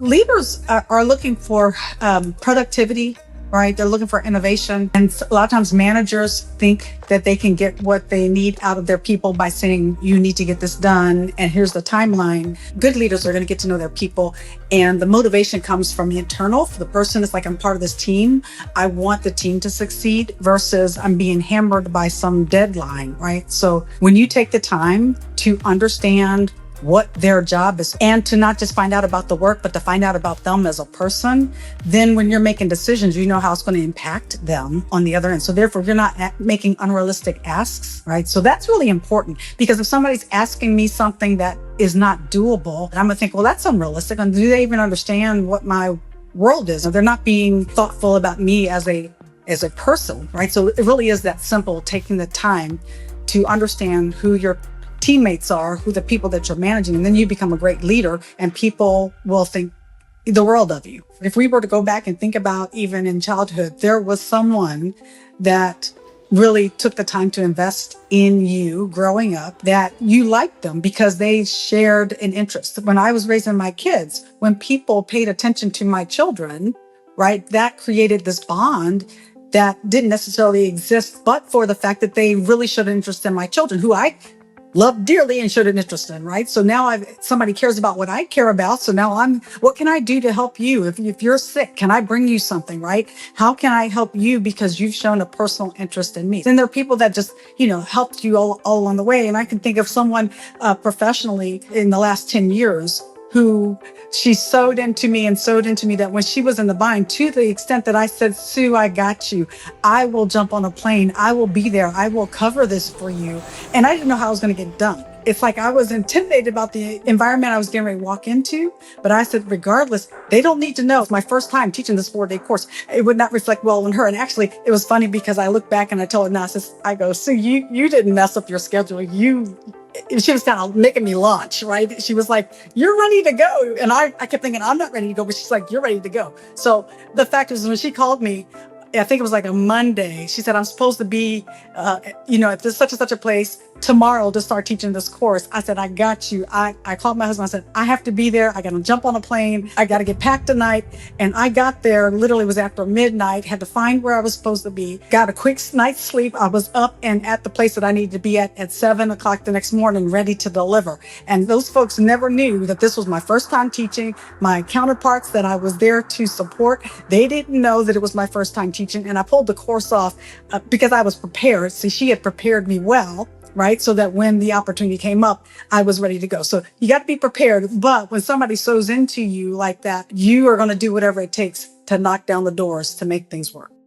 Leaders are looking for productivity, right? They're looking for innovation. And a lot of times managers think that they can get what they need out of their people by saying, you need to get this done, and here's the timeline. Good leaders are going to get to know their people. And the motivation comes from the internal. For the person, it's like, I'm part of this team. I want the team to succeed versus I'm being hammered by some deadline, right? So when you take the time to understand what their job is, and to not just find out about the work, but to find out about them as a person, then when you're making decisions, you know how it's going to impact them on the other end. So therefore, you're not making unrealistic asks, right? So that's really important, because if somebody's asking me something that is not doable, I'm gonna think, well, that's unrealistic. And do they even understand what my world is? Or they're not being thoughtful about me as a person, right? So it really is that simple, taking the time to understand who your teammates are, who the people that you're managing, and then you become a great leader and people will think the world of you. If we were to go back and think about even in childhood, there was someone that really took the time to invest in you growing up, that you liked them because they shared an interest. When I was raising my kids, when people paid attention to my children, right, that created this bond that didn't necessarily exist, but for the fact that they really showed an interest in my children, who I love dearly and showed an interest in, right? So now somebody cares about what I care about. So now what can I do to help you? If you're sick, can I bring you something, right? How can I help you because you've shown a personal interest in me? Then there are people that just, helped you all along the way. And I can think of someone professionally in the last 10 years who she sewed into me that when she was in the bind, to the extent that I said, Sue, I got you. I will jump on a plane. I will be there. I will cover this for you. And I didn't know how I was going to get done. It's like I was intimidated about the environment I was getting ready to walk into. But I said, regardless, they don't need to know. It's my first time teaching this 4-day course. It would not reflect well on her. And actually, it was funny because I look back and I told her, now, I go, Sue, you didn't mess up your schedule. She was kind of making me launch, right? She was like, you're ready to go. And I kept thinking, I'm not ready to go, but she's like, you're ready to go. So the fact is, when she called me, I think it was like a Monday, she said, I'm supposed to be, at this such and such a place tomorrow to start teaching this course. I said, I got you. I called my husband. I said, I have to be there. I got to jump on a plane. I got to get packed tonight. And I got there, literally it was after midnight, had to find where I was supposed to be, got a quick night's sleep. I was up and at the place that I needed to be at 7 o'clock the next morning, ready to deliver. And those folks never knew that this was my first time teaching. My counterparts that I was there to support, they didn't know that it was my first time teaching. And I pulled the course off because I was prepared. See, she had prepared me well, right? So that when the opportunity came up, I was ready to go. So you got to be prepared. But when somebody sews into you like that, you are going to do whatever it takes to knock down the doors to make things work.